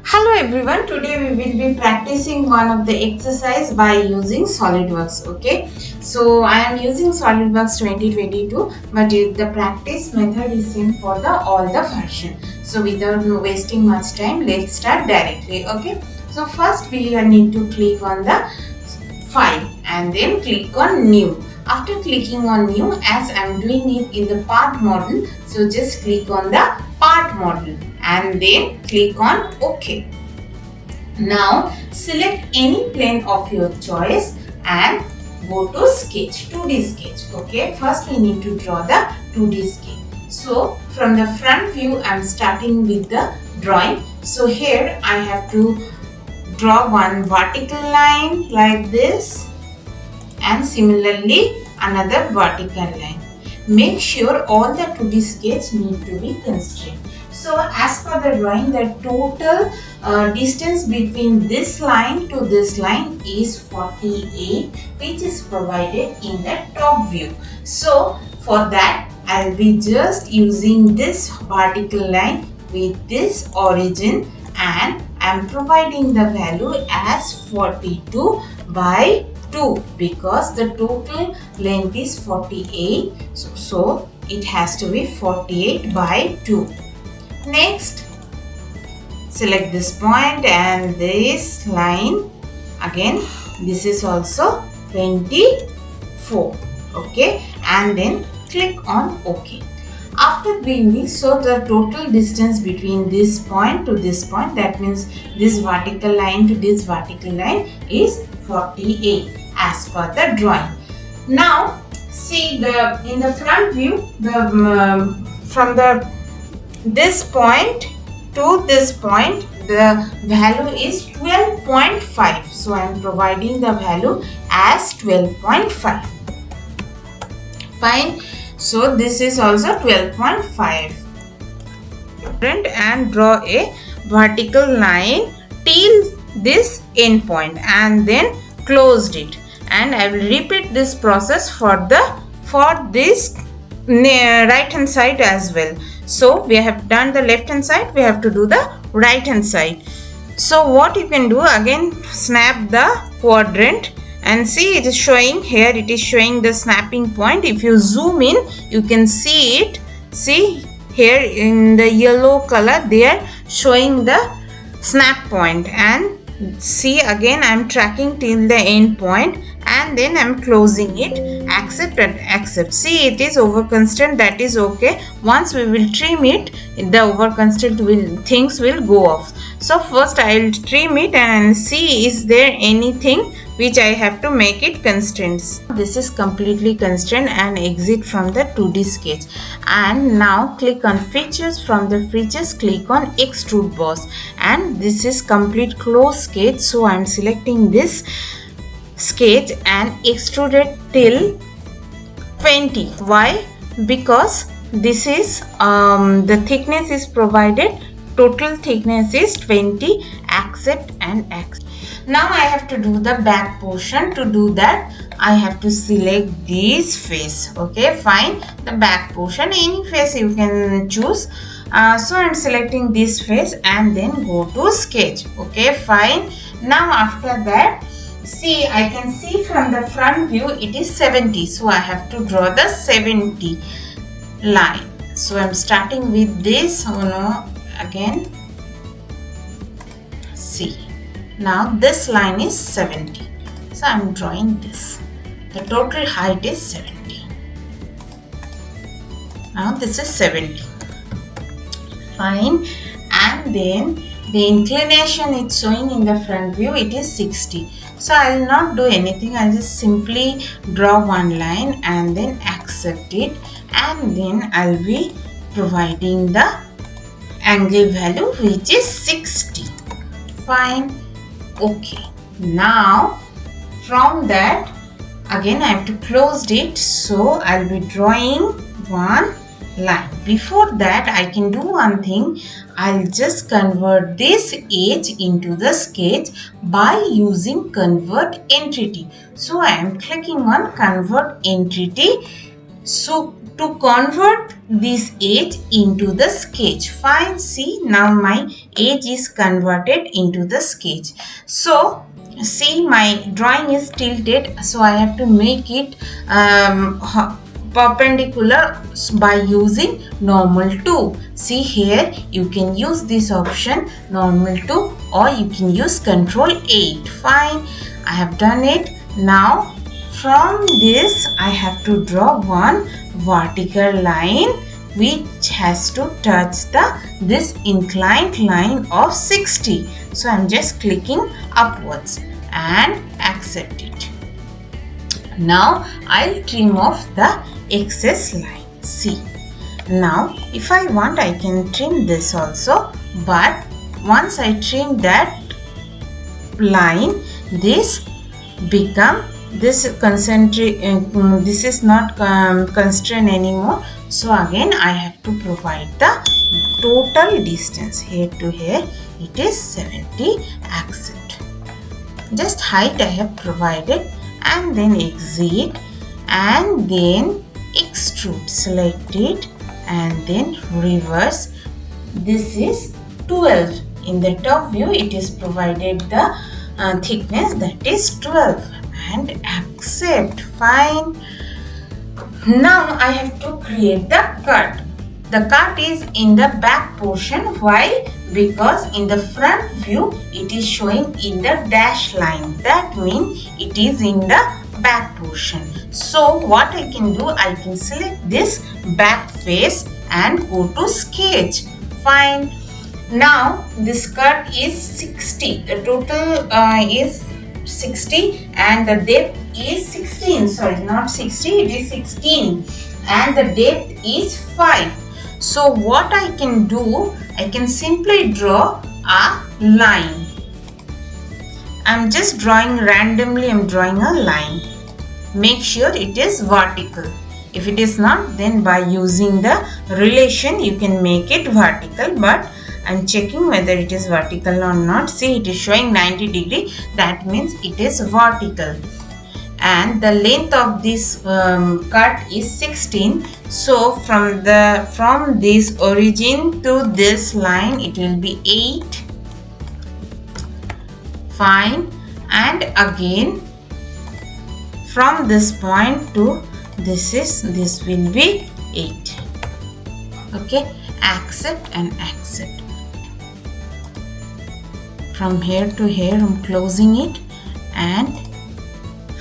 Hello everyone, today we will be practicing one of the exercise by using SolidWorks. Okay, so I am using SolidWorks 2022, but the practice method is same for all the version. So without wasting much time, let's start directly. Okay, so first we need to click on the file and then click on new. After clicking on new, as I am doing it in the part model, so just click on the part model and then click on OK. Now select any plane of your choice and go to sketch, 2D sketch. Okay, first we need to draw the 2D sketch. So from the front view I am starting with the drawing. So here I have to draw one vertical line like this and similarly another vertical line. Make sure all the 2D sketch need to be constrained. So as per the drawing, the total distance between this line to this line is 48, which is provided in the top view. So for that I will be just using this vertical line with this origin and I am providing the value as 42 by 2 because the total length is 48, so it has to be 48 by 2. Next, select this point and this line. Again, this is also 24. Okay, and then click on OK. After doing this, so the total distance between this point to this point, that means this vertical line to this vertical line, is 48 as per the drawing. Now see in the front view, from this point to this point, the value is 12.5. So I am providing the value as 12.5. Fine. So this is also 12.5. And draw a vertical line till this end point and then closed it. And I will repeat this process for this right hand side as well. So we have done the left hand side, we have to do the right hand side. So what you can do, again snap the quadrant and see it is showing here, it is showing the snapping point. If you zoom in, you can see it. See here in the yellow color, they are showing the snap point. And see, again I am tracking till the end point and then I am closing it. Accept and accept. See, it is over constraint, that is okay. Once we will trim it, the over constraint things will go off. So first I will trim it and see is there anything which I have to make it constraints. This is completely constrained and exit from the 2D sketch. And now click on features. From the features click on extrude boss and this is complete close sketch. So I am selecting this sketch and extrude it till 20. Why? Because this is the thickness is provided, total thickness is 20. Accept and accept. Now I have to do the back portion. To do that I have to select this face. Okay, fine. The back portion, any face you can choose. So I am selecting this face and then go to sketch. Okay, fine. Now after that, see, I can see from the front view it is 70. So I have to draw the 70 line. So I am starting with this. Oh no, again. See. Now this line is 70. So I am drawing this. The total height is 70. Now this is 70. Fine. And then the inclination it's showing in the front view, it is 60. So I will not do anything. I will just simply draw one line and then accept it. And then I will be providing the angle value which is 60. Fine. Okay, now from that again I have to close it, so I will be drawing one line. Before that I can do one thing. I'll just convert this edge into the sketch by using convert entity. So I am clicking on convert entity. So to convert this edge into the sketch. Fine, see, now my edge is converted into the sketch. So see, my drawing is tilted, so I have to make it perpendicular by using normal to. See here, you can use this option normal to, or you can use Control 8. Fine, I have done it. Now from this I have to draw one vertical line which has to touch this inclined line of 60. So I'm just clicking upwards and accept it. Now I'll trim off the excess line. See, now if I want I can trim this also, but once I trim that line, this is not constrained anymore. So again I have to provide the total distance. Here to here it is 70. Accept. Just height I have provided, and then exit, and then extrude. Select it and then reverse. This is 12. In the top view it is provided the thickness, that is 12, and accept. Fine. Now I have to create the cut. The cut is in the back portion. Why? Because in the front view it is showing in the dash line. That means it is in the back portion. So what I can do, I can select this back face and go to sketch. Fine. Now this cut is 60. The total is 60 and the depth is 16. Sorry, not 60, it is 16, and the depth is 5. So what I can do, I can simply draw a line. I'm just drawing randomly, I'm drawing a line. Make sure it is vertical. If it is not, then by using the relation you can make it vertical, but I'm checking whether it is vertical or not. See, it is showing 90 degree. That means it is vertical. And the length of this cut is 16. So from this origin to this line it will be 8. Fine. And again from this point to this will be 8. Okay. Accept and accept. From here to here I'm closing it, and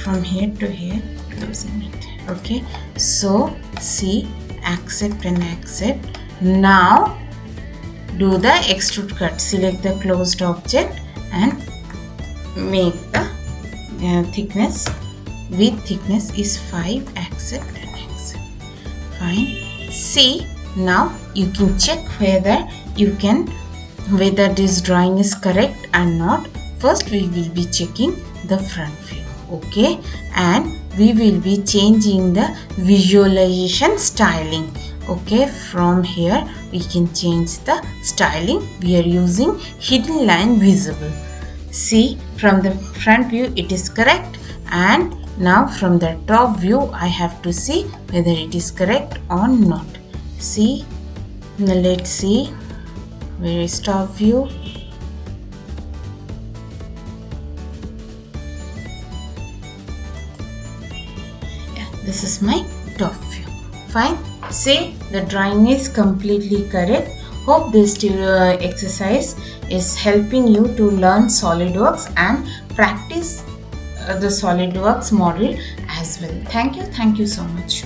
from here to here closing it. Okay, so see, accept and accept. Now do the extrude cut. Select the closed object and make the thickness. With thickness is 5. Accept and accept. Fine. See, now you can check whether this drawing is correct or not. First we will be checking the front view. Okay, and we will be changing the visualization styling. Okay, from here we can change the styling. We are using hidden line visible. See, from the front view it is correct, and now from the top view I have to see whether it is correct or not. See, now let's see where is top view. Yeah, this is my top view. Fine. See, the drawing is completely correct. Hope this exercise is helping you to learn SolidWorks and practice the SolidWorks model as well. Thank you so much.